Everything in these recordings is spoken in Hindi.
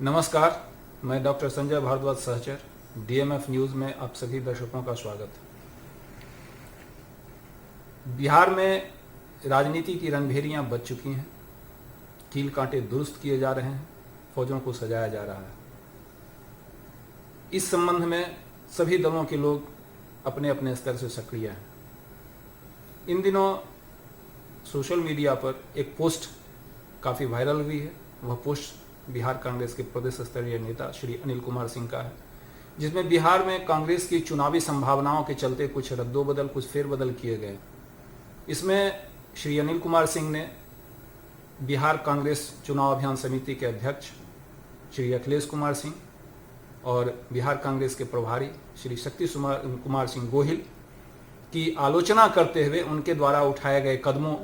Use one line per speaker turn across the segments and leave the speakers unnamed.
नमस्कार, मैं डॉक्टर संजय भारद्वाज सहचर, डीएमएफ न्यूज़ में आप सभी दर्शकों का स्वागत है। बिहार में राजनीति की रणभेरियां बज चुकी हैं, कील कांटे दुरुस्त किए जा रहे हैं, फौजों को सजाया जा रहा है। इस संबंध में सभी दलों के लोग अपने अपने स्तर से सक्रिय हैं। इन दिनों सोशल मीडिया पर एक पोस्ट काफ़ी वायरल हुई है। वह पोस्ट बिहार कांग्रेस के प्रदेश स्तरीय नेता श्री अनिल कुमार सिंह का है, जिसमें बिहार में कांग्रेस की चुनावी संभावनाओं के चलते कुछ रद्दोबदल, कुछ फेरबदल किए गए। इसमें श्री अनिल कुमार सिंह ने बिहार कांग्रेस चुनाव अभियान समिति के अध्यक्ष श्री अखिलेश कुमार सिंह और बिहार कांग्रेस के प्रभारी श्री शक्ति कुमार सिंह गोहिल की आलोचना करते हुए उनके द्वारा उठाए गए कदमों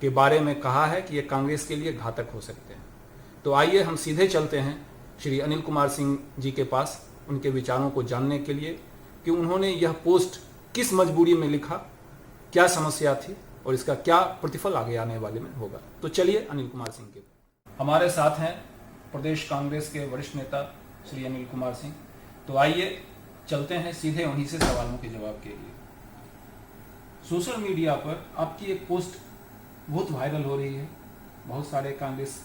के बारे में कहा है कि ये कांग्रेस के लिए घातक हो सकते हैं। तो आइए हम सीधे चलते हैं श्री अनिल कुमार सिंह जी के पास, उनके विचारों को जानने के लिए कि उन्होंने यह पोस्ट किस मजबूरी में लिखा, क्या समस्या थी और इसका क्या प्रतिफल आगे आने वाले में होगा। तो चलिए अनिल कुमार सिंह के हमारे साथ हैं प्रदेश कांग्रेस के वरिष्ठ नेता श्री अनिल कुमार सिंह। तो आइए चलते हैं सीधे उन्हीं से सवालों के जवाब के लिए। सोशल मीडिया पर आपकी एक पोस्ट बहुत वायरल हो रही है। बहुत सारे कांग्रेस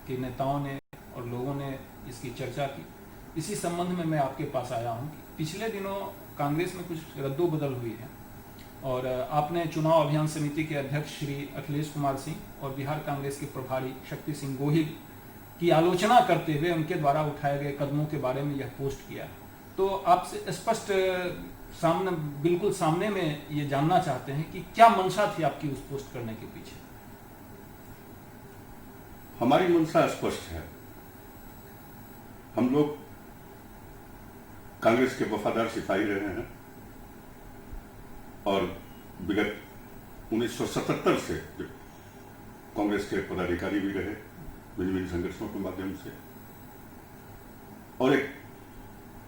के नेताओं ने और लोगों ने इसकी चर्चा की। इसी संबंध में मैं आपके पास आया हूं कि पिछले दिनों कांग्रेस में कुछ रद्दोबदल हुई है और आपने चुनाव अभियान समिति के अध्यक्ष श्री अखिलेश कुमार सिंह और बिहार कांग्रेस के प्रभारी शक्ति सिंह गोहिल की आलोचना करते हुए उनके द्वारा उठाए गए कदमों के बारे में यह पोस्ट किया। तो आपसे स्पष्ट बिल्कुल सामने में ये जानना चाहते हैं कि क्या मंशा थी आपकी उस पोस्ट करने के पीछे।
हमारी मंशा स्पष्ट है। हम लोग कांग्रेस के वफादार सिपाही रहे हैं और विगत 1977 से कांग्रेस के पदाधिकारी भी रहे भिन्न भिन्न संगठनों के माध्यम से, और एक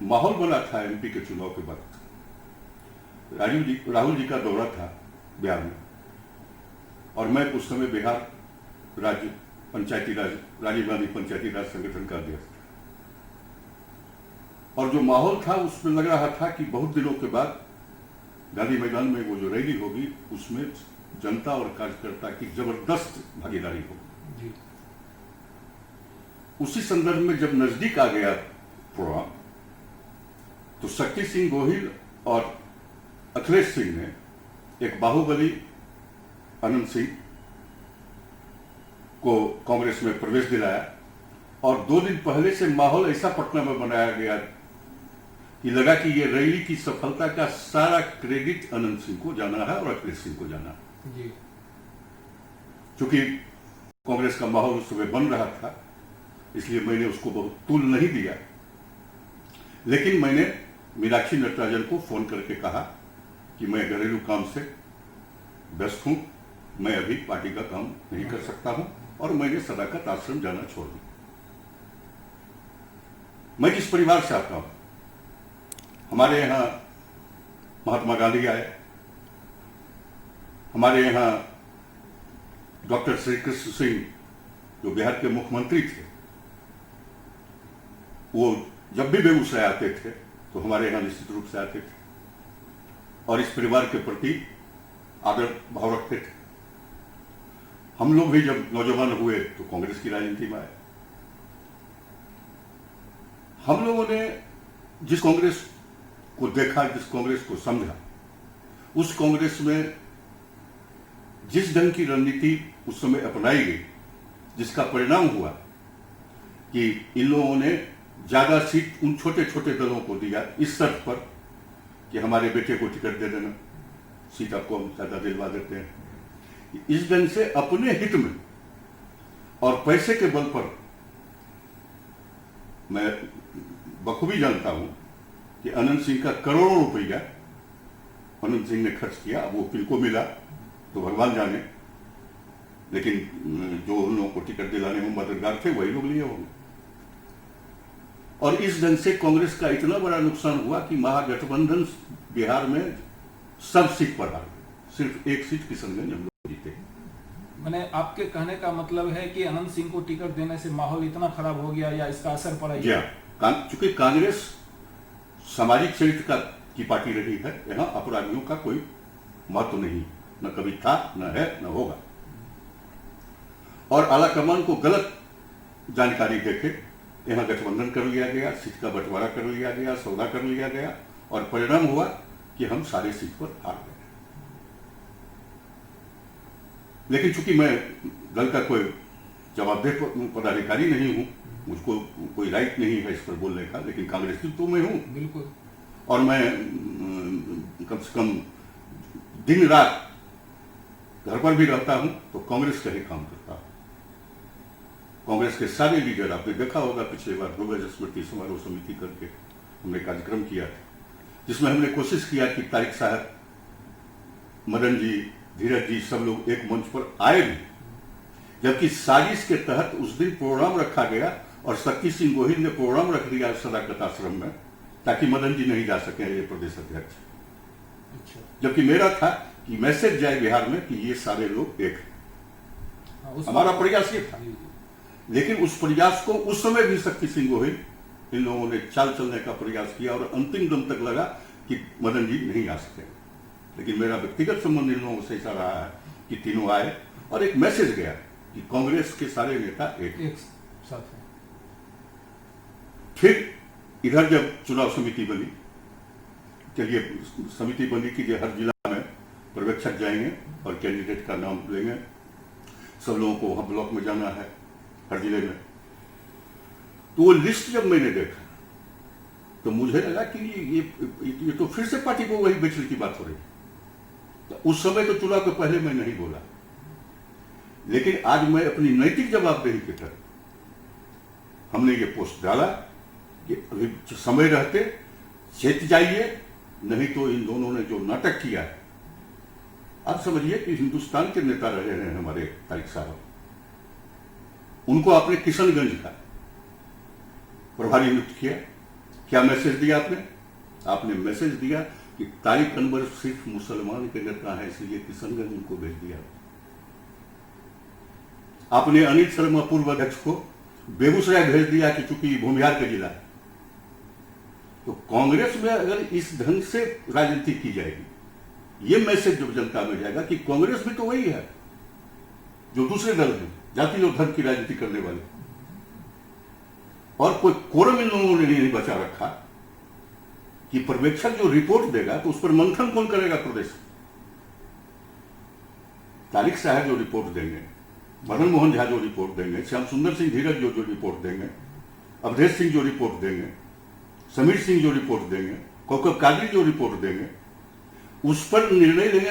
माहौल बना था एमपी के चुनाव के वक्त। राहुल जी का दौरा था बिहार में और मैं उस समय बिहार राज्य पंचायती राज राजीव गांधी पंचायती राज संगठन का अध्यक्ष था, और जो माहौल था उसमें लग रहा था कि बहुत दिनों के बाद गांधी मैदान में वो जो रैली होगी उसमें जनता और कार्यकर्ता की जबरदस्त भागीदारी होगी। उसी संदर्भ में जब नजदीक आ गया प्रोग्राम तो शक्ति सिंह गोहिल और अखिलेश सिंह ने एक बाहुबली अनंत सिंह को कांग्रेस में प्रवेश दिलाया, और 2 दिन पहले से माहौल ऐसा पटना में बनाया गया कि लगा कि ये रैली की सफलता का सारा क्रेडिट अनंत सिंह को जाना है और अखिलेश सिंह को जाना है। चूंकि कांग्रेस का माहौल उस समय बन रहा था इसलिए मैंने उसको बहुत तूल नहीं दिया, लेकिन मैंने मीनाक्षी नटराजन को फोन करके कहा कि मैं घरेलू काम से व्यस्त हूं, मैं अभी पार्टी का काम नहीं कर सकता हूं और मैंने सदाकत आश्रम जाना छोड़ दिया। मैं जिस परिवार से आता हूं, हमारे यहां महात्मा गांधी आए, हमारे यहां डॉक्टर श्री कृष्ण सिंह जो बिहार के मुख्यमंत्री थे, वो जब भी बेगूसराय आते थे तो हमारे यहां निश्चित रूप से आते थे और इस परिवार के प्रति आदर भाव रखते थे। हम लोग भी जब नौजवान हुए तो कांग्रेस की राजनीति में आए। हम लोगों ने जिस कांग्रेस को देखा, जिस कांग्रेस को समझा, उस कांग्रेस में जिस ढंग की रणनीति उस समय अपनाई गई, जिसका परिणाम हुआ कि इन लोगों ने ज्यादा सीट उन छोटे छोटे दलों को दिया इस शर्त पर कि हमारे बेटे को टिकट दे देना, सीट आपको हम ज्यादा दिलवा देते हैं। इस ढंग से अपने हित में और पैसे के बल पर, मैं बखूबी जानता हूं कि अनंत सिंह का करोड़ों रुपया अनंत सिंह ने खर्च किया। अब वो किनको मिला तो भगवान जाने, लेकिन जो उन लोगों को टिकट दिलाने में मददगार थे वही लोग लिए होंगे। और इस ढंग से कांग्रेस का इतना बड़ा नुकसान हुआ कि महागठबंधन बिहार में सब सीट पर आ गए, सिर्फ एक सीट किशनगंज हम लोग जीते।
मैंने आपके कहने का मतलब है कि अनंत सिंह को टिकट देने से माहौल इतना खराब हो गया या इसका असर पड़ा?
जी हाँ, चूंकि कांग्रेस सामाजिक चरित्र की पार्टी रही है, यहाँ अपराधियों का कोई महत्व नहीं, न कभी था, न है, न होगा। और आलाकमान को गलत जानकारी देके यहाँ गठबंधन कर लिया गया, सीट का बंटवारा कर लिया गया, सौदा कर लिया गया, और परिणाम हुआ कि हम सारे सीट पर हार गए। लेकिन चूंकि मैं दल का कोई जवाबदेह पदाधिकारी नहीं हूं, मुझको कोई राइट नहीं है इस पर बोलने का, लेकिन कांग्रेस की तो मैं हूं
बिल्कुल,
और मैं कम से कम दिन रात घर पर भी रहता हूं तो कांग्रेस का ही काम करता हूं। कांग्रेस के सारे लीडर, आपने देखा होगा पिछले बार भूपेश स्मृति समारोह समिति करके हमने कार्यक्रम किया था, जिसमें हमने कोशिश किया कि तारिक साहब, मदन जी, धीरज जी, सब लोग एक मंच पर आए भी, जबकि साजिश के तहत उस दिन प्रोग्राम रखा गया और शक्ति सिंह गोहिल ने प्रोग्राम रख दिया सदाकत आश्रम में, ताकि मदन जी नहीं जा सके, ये प्रदेश अध्यक्ष।
अच्छा।
जबकि मेरा था कि मैसेज जाए बिहार में कि ये सारे लोग एक हैं। हमारा प्रयास ये था, लेकिन उस प्रयास को उस समय भी शक्ति सिंह गोहिल, इन लोगों ने चाल चलने का प्रयास किया और अंतिम दम तक लगा कि मदन जी नहीं आ सके। लेकिन मेरा व्यक्तिगत संबंध इन लोगों से ऐसा रहा है कि तीनों आए और एक मैसेज गया कि कांग्रेस के सारे नेता एक
साथ हैं।
फिर इधर जब चुनाव समिति बनी, चलिए समिति बनी कि हर जिला में पर्यवेक्षक जाएंगे और कैंडिडेट का नाम लेंगे, सब लोगों को वहां ब्लॉक में जाना है हर जिले में। तो वो लिस्ट जब मैंने देखा तो मुझे लगा कि ये तो फिर से पार्टी को वही बेचने की बात हो रही है। तो उस समय तो चुनाव के पहले मैं नहीं बोला, लेकिन आज मैं अपनी नैतिक जवाबदेही के तहत हमने ये पोस्ट डाला कि अभी समय रहते चेत जाइए, नहीं तो इन दोनों ने जो नाटक किया है, आप समझिए कि हिंदुस्तान के नेता रहे हैं हमारे तारिक साहब, उनको आपने किशनगंज का प्रभारी नियुक्त किया। क्या मैसेज दिया आपने? आपने मैसेज दिया कि तारिक अनवर सिर्फ मुसलमान के नेता है, इसलिए किशनगंज उनको भेज दिया। आपने अनिल शर्मा पूर्व अध्यक्ष को बेगूसराय भेज दिया कि चूंकि भूमिहार का जिला है। तो कांग्रेस में अगर इस ढंग से राजनीति की जाएगी, ये मैसेज जब जनता में जाएगा कि कांग्रेस भी तो वही है जो दूसरे दल हैं, जाति और धर्म की राजनीति करने वाले, और कोई कोरम इन लोगों ने नहीं बचा रखा कि पर्यवेक्षक जो रिपोर्ट देगा तो उस पर मंथन कौन करेगा प्रदेश? तारिक साहब जो रिपोर्ट देंगे, मदन मोहन झा जो रिपोर्ट देंगे, श्याम सुंदर सिंह धीरज जो रिपोर्ट देंगे, अवधेश सिंह जो रिपोर्ट देंगे, समीर सिंह जो रिपोर्ट देंगे, कौकब कादरी जो रिपोर्ट देंगे, उस पर निर्णय लेंगे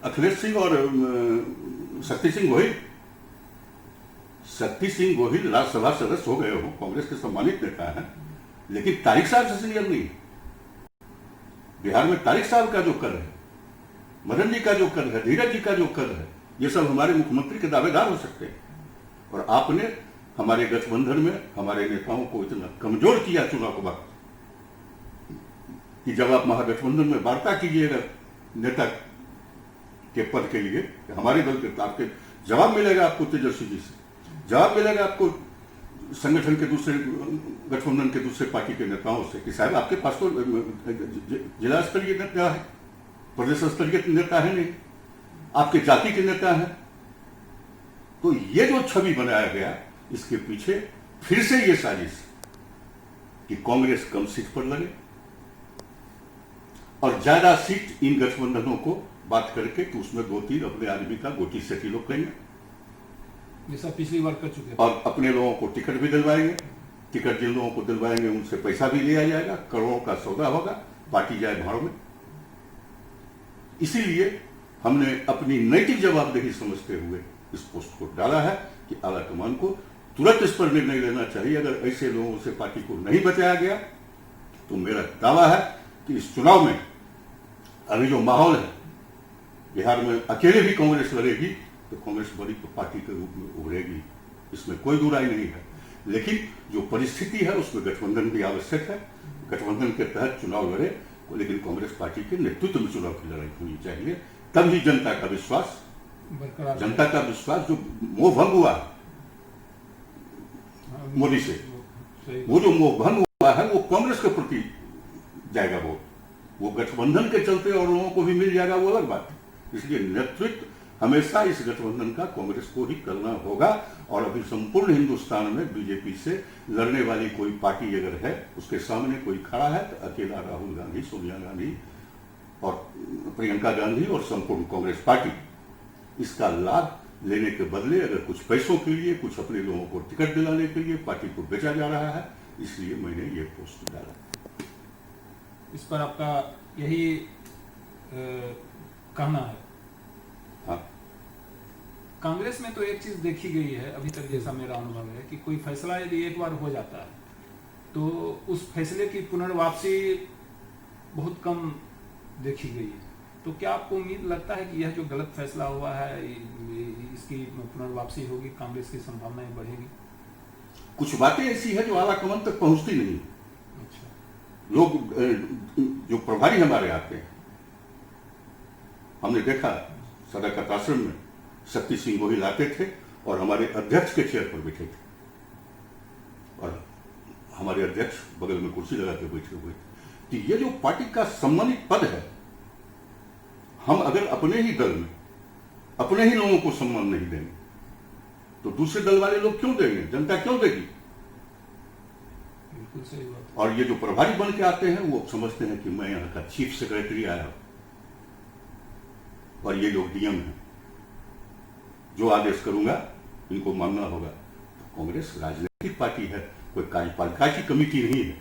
अखिलेश सिंह और शक्ति सिंह गोहिल। शक्ति सिंह गोहिल राज्यसभा सदस्य हो गए हो, कांग्रेस के सम्मानित नेता हैं, लेकिन तारिक साहब से सीनियर नहीं। बिहार में तारिक साहब का जो कर है, मदन जी का जो कर है, धीरज जी का जो कर है, ये सब हमारे मुख्यमंत्री के दावेदार हो सकते हैं। और आपने हमारे गठबंधन में हमारे नेताओं को इतना कमजोर किया चुनाव के वक्त कि जब आप महागठबंधन में वार्ता कीजिएगा नेता के पद के लिए, हमारे दल के आपके जवाब मिलेगा, आपको तेजस्वी जी से जवाब मिलेगा, आपको संगठन के दूसरे गठबंधन के दूसरे पार्टी के नेताओं से कि साहब आपके पास तो जिला स्तरीय नेता है, प्रदेश स्तरीय नेता है नहीं, आपके जाति के नेता हैं। तो ये जो छवि बनाया गया, इसके पीछे फिर से ये साजिश कि कांग्रेस कम सीट पर लगे और ज्यादा सीट इन गठबंधनों को बात करके कि उसमें 2-3 अपने आदमी का गोटी सेटी लोग करेंगे,
जैसा पिछली बार कर चुके,
और अपने लोगों को टिकट भी दिलवाएंगे। टिकट जिन लोगों को दिलवाएंगे उनसे पैसा भी लिया जाएगा, करोड़ों का सौदा होगा, पार्टी जाए भाड़ों में। इसीलिए हमने अपनी नैतिक जवाबदेही समझते हुए इस पोस्ट को डाला है कि आलाकमान को तुरंत इस पर निर्णय लेना चाहिए। अगर ऐसे लोगों से पार्टी को नहीं बचाया गया तो मेरा दावा है कि इस चुनाव में अभी जो माहौल है बिहार में, अकेले भी कांग्रेस लड़ेगी तो कांग्रेस बड़ी पार्टी के रूप में उभरेगी, इसमें कोई दुराई नहीं है। लेकिन जो परिस्थिति है उसमें गठबंधन भी आवश्यक है, गठबंधन के तहत चुनाव लड़े, लेकिन कांग्रेस पार्टी के नेतृत्व में चुनाव की लड़ाई होनी चाहिए, तभी जनता का विश्वास
बरकरार
जनता का विश्वास जो मोह भंग हुआ मोदी से,
सही।
वो जो मोह भंग हुआ है वो कांग्रेस के प्रति जाएगा वो गठबंधन के चलते और लोगों को भी मिल जाएगा, वो अलग बात है। इसलिए नेतृत्व हमेशा इस गठबंधन का कांग्रेस को ही करना होगा। और अभी संपूर्ण हिंदुस्तान में बीजेपी से लड़ने वाली कोई पार्टी अगर है, उसके सामने कोई खड़ा है तो अकेला राहुल गांधी, सोनिया गांधी और प्रियंका गांधी और संपूर्ण कांग्रेस पार्टी। इसका लाभ लेने के बदले अगर कुछ पैसों के लिए, कुछ अपने लोगों को टिकट दिलाने के लिए पार्टी को बेचा जा रहा है, इसलिए मैंने ये पोस्ट डाला।
इस पर आपका यही कहना है?
हाँ,
कांग्रेस में तो एक चीज देखी गई है अभी तक, जैसा मेरा अनुभव है, कि कोई फैसला यदि एक बार हो जाता है तो उस फैसले की पुनर्वापसी बहुत कम देखी गई है। तो क्या आपको उम्मीद लगता है कि यह जो गलत फैसला हुआ है इसकी पुनर्वापसी होगी, कांग्रेस की संभावनाएं बढ़ेगी?
कुछ बातें ऐसी है जो आलाकमान तक पहुंचती नहीं।
अच्छा।
लोग जो प्रभारी हमारे आते हैं, हमने देखा सदाकत आश्रम में शक्ति सिंह गोहिल आते थे और हमारे अध्यक्ष के चेयर पर बैठे थे, और हमारे अध्यक्ष बगल में कुर्सी लगा के बैठे हुए थे। तो ये जो पार्टी का सम्मानित पद है, हम अगर अपने ही दल में अपने ही लोगों को सम्मान नहीं देंगे तो दूसरे दल वाले लोग क्यों देंगे, जनता क्यों देगी?
बिल्कुल सही बात।
और ये जो प्रभारी बन के आते हैं वो समझते हैं कि मैं यहाँ का चीफ सेक्रेटरी आया हूं और ये लोग डीएम हैं, जो आदेश करूंगा इनको मानना होगा। तो कांग्रेस राजनीतिक पार्टी है, कोई कार्यपालिका की कमेटी नहीं है।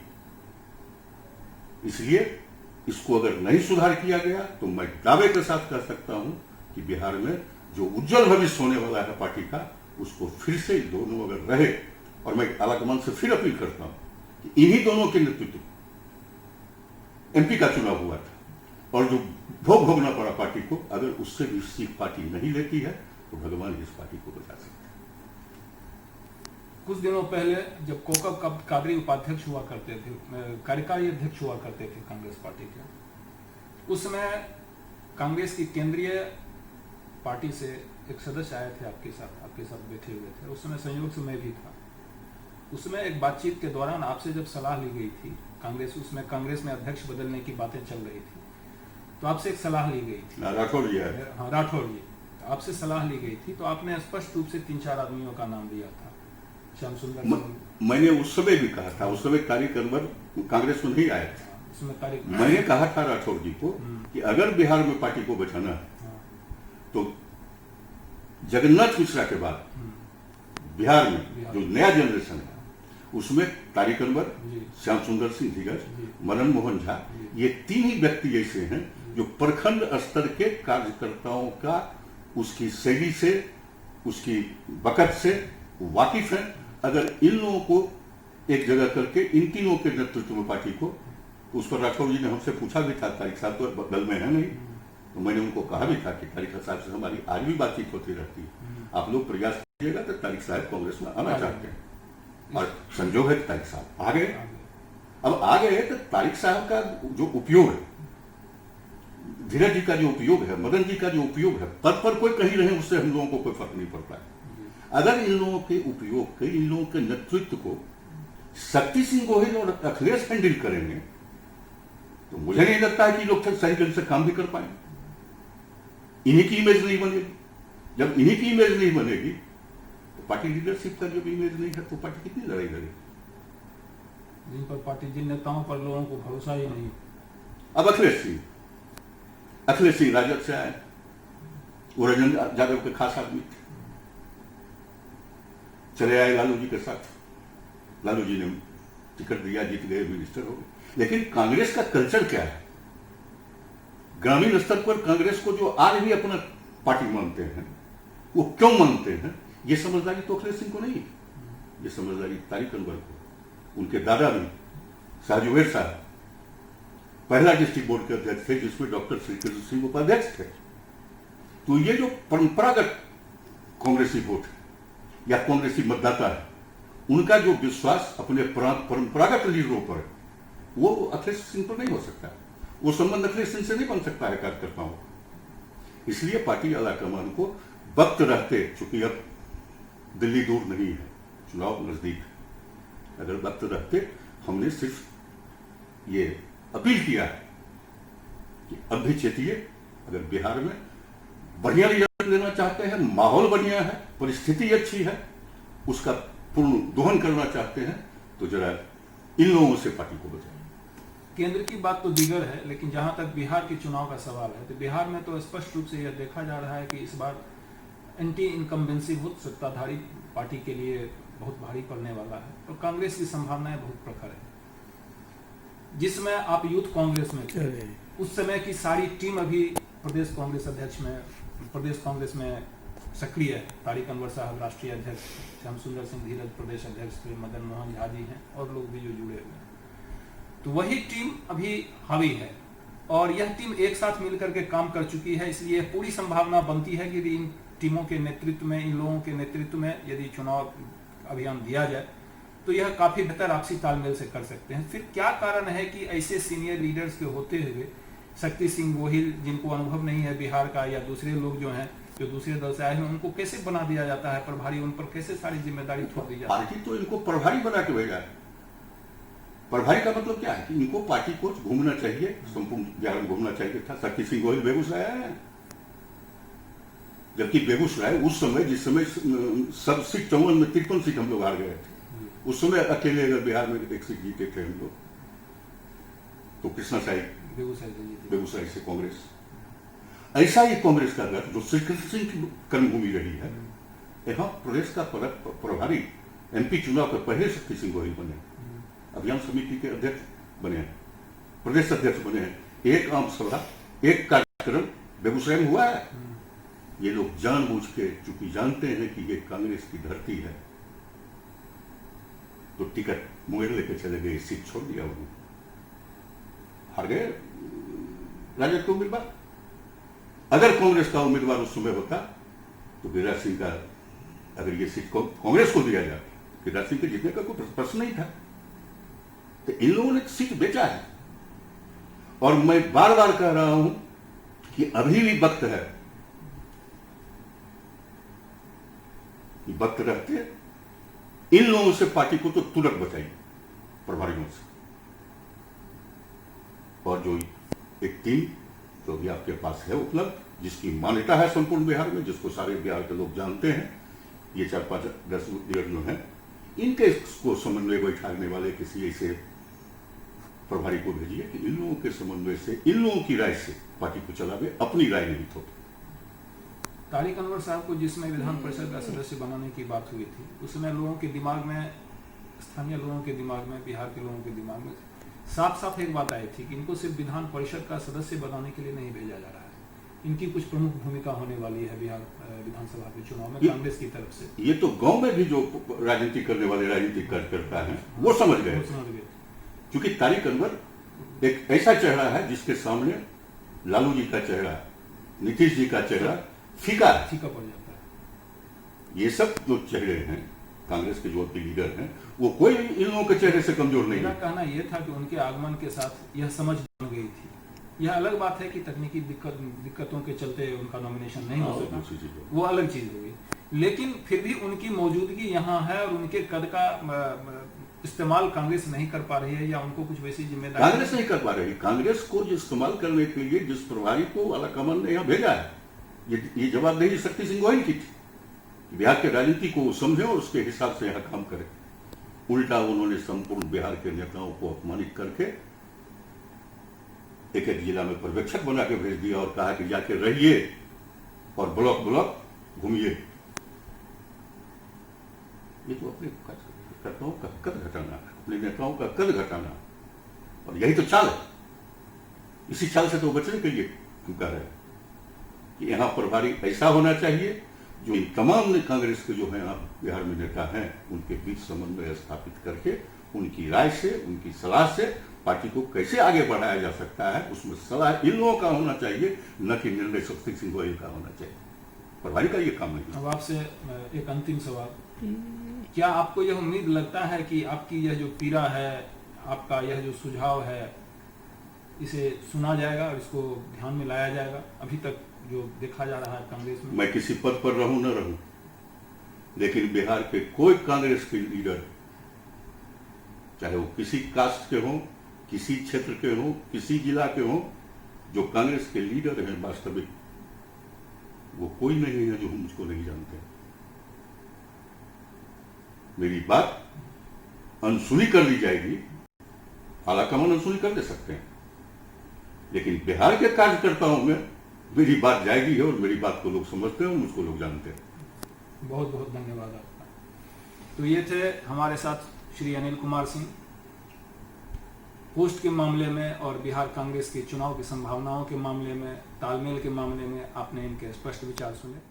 इसलिए इसको अगर नहीं सुधार किया गया तो मैं दावे के साथ कह सकता हूं कि बिहार में जो उज्जवल भविष्य होने वाला है पार्टी का, उसको फिर से दोनों अगर रहे, और मैं आलाकमान से फिर अपील करता हूं कि इन्हीं दोनों के नेतृत्व एमपी का चुनाव हुआ था और जो भोग भोगना पड़ा पार्टी को, अगर उससे भी सीट पार्टी नहीं लेती है तो भगवान इस पार्टी को बचा सकते हैं।
कुछ दिनों पहले जब कौकब कादरी उपाध्यक्ष हुआ करते थे, कार्यकारी अध्यक्ष हुआ करते थे कांग्रेस पार्टी के, उस समय कांग्रेस की केंद्रीय पार्टी से एक सदस्य आए थे आपके साथ बैठे हुए थे। उस समय संयोग से मैं भी था। उसमें एक बातचीत के दौरान आपसे जब सलाह ली गई थी, कांग्रेस में अध्यक्ष बदलने की बातें चल रही थी, तो आपसे एक सलाह ली गई थी।
राठौड़ जी है।
हाँ, राठौड़ जी, आपसे सलाह ली गई थी, तो आपने स्पष्ट रूप से 3-4 आदमियों का नाम दिया था। श्याम सुंदर सिंह।
मैंने उस समय भी कहा था, उस समय कार्यकर्ता कांग्रेस में नहीं आए थे।
उसमें
मैंने कहा था राठौड़ जी को कि अगर बिहार में पार्टी को बचाना है तो जगन्नाथ मिश्रा के बाद बिहार में जो नया जनरेशन है उसमें तारिक अनवर, श्याम सुंदर सिंह दिग्गज, मदन मोहन झा, ये 3 ही व्यक्ति ऐसे हैं जो प्रखंड स्तर के कार्यकर्ताओं का उसकी शैली से, उसकी बकत से वाकिफ है। अगर इन लोगों को एक जगह करके इन तीनों के नेतृत्व में पार्टी को, तो उस पर राठौड़ जी ने हमसे पूछा भी था, तारिक साहब तो दल में है नहीं, तो मैंने उनको कहा भी था कि तारिक साहब से हमारी आज भी बातचीत होती रहती है, आप लोग प्रयास कीजिएगा तो तारिक साहब कांग्रेस में आना चाहते हैं। और संजोग है कि तारिक साहब आ गए। अब आ गए तो तारिक साहब का जो उपयोग है, धीरज जी का जो उपयोग है, मदन जी का जो उपयोग है, पद पर कोई कहीं रहे उससे हम लोगों को कोई फर्क नहीं पड़ता है। अगर इन लोगों के उपयोग के, इन लोगों के नेतृत्व को शक्ति सिंह गोहिल और अखिलेश हैंडल करेंगे तो मुझे नहीं लगता है कि लोग सही ढंग से काम भी कर पाएंगे। इन्हीं की इमेज नहीं बनेगी। जब इन्हीं की इमेज नहीं बनेगी तो पार्टी लीडरशिप का जब इमेज नहीं है तो पार्टी कितनी लड़ाई लड़ेगी?
जिन पर पार्टी, जिन नेताओं पर लोगों को भरोसा ही नहीं।
अब अखिलेश सिंह राजद से आए, वो रंजन यादव के खास आदमी थे, चले आए लालू जी के साथ, लालू जी ने टिकट दिया, जीत गए, मिनिस्टर हो गए। लेकिन कांग्रेस का कल्चर क्या है? ग्रामीण स्तर पर कांग्रेस को जो आज भी अपना पार्टी मानते हैं, वो क्यों मानते हैं? ये समझदारी तो अखिलेश सिंह को नहीं है, ये समझदारी तारिक अनवर को। उनके दादा भी शाहजुबेर साहब पहला डिस्ट्रिक्ट बोर्ड के अध्यक्ष थे, जिसमें डॉक्टर श्री कृष्ण सिंह उपाध्यक्ष थे। तो ये जो परंपरागत कांग्रेसी वोट या कांग्रेसी मतदाता है, उनका जो विश्वास अपने परंपरागत लीडरों पर है, वो अखिलेश सिंह पर नहीं हो सकता। वो संबंध अखिलेश सिंह से नहीं बन सकता है कार्यकर्ताओं को। इसलिए पार्टी आलाकमान को वक्त रहते, चूंकि अब दिल्ली दूर नहीं है, चुनाव नजदीक है, अगर वक्त रहते हमने सिर्फ ये अपील किया है कि अब भी चेतिए, अगर बिहार में बढ़िया रिजल्ट लेना चाहते हैं, माहौल बढ़िया है, परिस्थिति अच्छी है, उसका पूर्ण दोहन करना चाहते हैं, तो जरा इन लोगों से पार्टी को बचाएं।
केंद्र की बात तो दीगर है, लेकिन जहां तक बिहार के चुनाव का सवाल है, तो बिहार में तो स्पष्ट रूप से यह देखा जा रहा है कि इस बार एंटी इनकम्बेंसी बहुत सत्ताधारी पार्टी के लिए बहुत भारी पड़ने वाला है, और कांग्रेस की संभावनाएं बहुत प्रखर है। जिसमें आप यूथ कांग्रेस में थे, उस समय की सारी टीम अभी प्रदेश कांग्रेस में सक्रिय है। तारिक अनवर साहब राष्ट्रीय अध्यक्ष, श्याम सुंदर सिंह धीरज प्रदेश अध्यक्ष, मदन मोहन झा जी हैं, और लोग भी जो जुड़े हुए हैं, तो वही टीम अभी हावी है, और यह टीम एक साथ मिलकर के काम कर चुकी है। इसलिए पूरी संभावना बनती है कि यदि इन टीमों के नेतृत्व में, इन लोगों के नेतृत्व में यदि चुनाव अभियान दिया जाए, तो यह काफी बेहतर आपसी तालमेल से कर सकते हैं। फिर क्या कारण है कि ऐसे सीनियर लीडर्स के होते हुए शक्ति सिंह गोहिल, जिनको अनुभव नहीं है बिहार का, या दूसरे लोग जो हैं जो दूसरे दल से आए हैं, उनको कैसे बना दिया जाता है प्रभारी, उन पर कैसे सारी जिम्मेदारी थोप दी जाती है?
पार्टी तो इनको प्रभारी बना के भेजा है। प्रभारी का मतलब क्या है कि इनको पार्टी को घूमना चाहिए, संपूर्ण बिहार में घूमना चाहिए था। शक्ति सिंह गोहिल बेगूसराय है, जबकि बेगूसराय उस समय, जिस समय सब सीट 54 में 53 सीट हम लोग हार गए थे, उस समय अकेले अगर बिहार में एक सीट जीते थे हम लोग, तो कृष्णा साई बेगूसराय से कांग्रेस, ऐसा ही कांग्रेस का गठ जो श्री कृष्ण सिंह की कर्मभूमि रही है, यहाँ प्रदेश का प्रभारी एमपी चुनाव के पहले शक्ति सिंह गोहिल बने, अभियान समिति के अध्यक्ष बने हैं, प्रदेश अध्यक्ष बने हैं। एक आम सभा, एक कार्यक्रम बेगूसराय में हुआ है। ये लोग जानबूझ के, चूंकि जानते हैं कि ये कांग्रेस की धरती है, तो टिकट मुंगेर लेके चले गए, सीट छोड़ दिया, उन्होंने हार गए राजद के उम्मीदवार। अगर कांग्रेस का उम्मीदवार उस समय होता तो गिरिराज सिंह का, अगर ये सीट कांग्रेस को दिया जाता, गिरिराज सिंह के जीतने का कोई प्रश्न नहीं था। तो इन लोगों ने सीट बेचा है, और मैं बार बार कह रहा हूं कि अभी भी वक्त है, कि वक्त रहते इन लोगों से पार्टी को तो तुरंत बचाइए, प्रभारियों से। और जो एक टीम जो भी आपके पास है उपलब्ध, जिसकी मान्यता है संपूर्ण बिहार में, जिसको सारे बिहार के लोग जानते हैं, ये 4-5-10 लीडर जो हैं, इनके को समन्वय बैठाने वाले किसी ऐसे प्रभारी को भेजिए कि इन लोगों के समन्वय से, इन लोगों की राय से पार्टी को चलावे, अपनी राय नहीं थोपे।
तारिक अनवर साहब को जिसमें विधान परिषद का सदस्य बनाने की बात हुई थी, उस समय लोगों के दिमाग में, स्थानीय लोगों के दिमाग में, बिहार के लोगों के दिमाग में साफ साफ एक बात आई थी कि इनको सिर्फ विधान परिषद का सदस्य बनाने के लिए नहीं भेजा जा रहा है, इनकी कुछ प्रमुख भूमिका होने वाली है बिहार विधानसभा के चुनाव में कांग्रेस की तरफ से।
ये तो गांव में भी जो राजनीति करने वाले राजनीतिक कार्यकर्ता हैं वो समझ गए, क्योंकि तारिक अनवर एक ऐसा चेहरा है जिसके सामने लालू जी का चेहरा, नीतीश जी का चेहरा फीका
पड़ जाता है।
ये सब जो चेहरे हैं कांग्रेस के जो लीडर हैं, वो कोई इन लोगों के चेहरे से कमजोर नहीं है।
मेरा कहना यह था कि उनके आगमन के साथ यह समझ बन गई थी। यह अलग बात है कि तकनीकी दिक्कतों के चलते उनका नॉमिनेशन नहीं हो सका, वो अलग चीज होगी, लेकिन फिर भी उनकी मौजूदगी यहाँ है, और उनके कद का इस्तेमाल कांग्रेस नहीं कर पा रही है, या उनको कुछ वैसी जिम्मेदारी
कांग्रेस नहीं कर पा रही। कांग्रेस को जो इस्तेमाल करने के लिए जिस प्रभारी को आलाकमान ने यहाँ भेजा है, ये जवाबदेही शक्ति सिंह गोहिल की थी। बिहार के राजनीति को समझे और उसके हिसाब से यहाँ काम करे। उल्टा उन्होंने संपूर्ण बिहार के नेताओं को अपमानित करके एक एक जिला में पर्यवेक्षक बना के भेज दिया, और कहा कि जाके रहिए और ब्लॉक ब्लॉक घूमिए। ये तो अपने कार्यकर्ताओं का कद घटाना है, अपने नेताओं का कद घटाना, और यही तो चाल है। इसी चाल से तो बचने के लिए हम कह रहे हैं कि यहाँ प्रभारी ऐसा होना चाहिए जो इन तमाम कांग्रेस के जो है यहाँ बिहार में नेता हैं, उनके बीच समन्वय स्थापित करके उनकी राय से, उनकी सलाह से पार्टी को कैसे आगे बढ़ाया जा सकता है, उसमें सलाह इन लोगों का होना चाहिए, न कि निर्णय शक्ति सिंह गोहिल का होना चाहिए। प्रभारी का ये काम नहीं।
अब आपसे एक अंतिम सवाल, क्या आपको यह उम्मीद लगता है कि आपकी यह जो पीड़ा है, आपका यह जो सुझाव है, इसे सुना जाएगा और इसको ध्यान में लाया जाएगा। अभी तक जो देखा जा रहा है कांग्रेस में,
मैं किसी पद पर रहूं न रहूं, लेकिन बिहार के कोई कांग्रेस के लीडर, चाहे वो किसी कास्ट के हों, किसी क्षेत्र के हों, किसी जिला के हों, जो कांग्रेस के लीडर हैं वास्तविक, वो कोई नहीं है जो हम मुझको नहीं जानते। मेरी बात अनसुनी कर दी जाएगी, आलाकमान अनसुनी कर दे सकते हैं, लेकिन बिहार के कार्यकर्ताओं में मेरी बात जाएगी है और मेरी बात को लोग समझते हैं और मुझको लोग जानते हैं।
बहुत बहुत धन्यवाद आपका। तो ये थे हमारे साथ श्री अनिल कुमार सिंह। पोस्ट के मामले में और बिहार कांग्रेस के चुनाव की संभावनाओं के मामले में, तालमेल के मामले में आपने इनके स्पष्ट विचार सुने।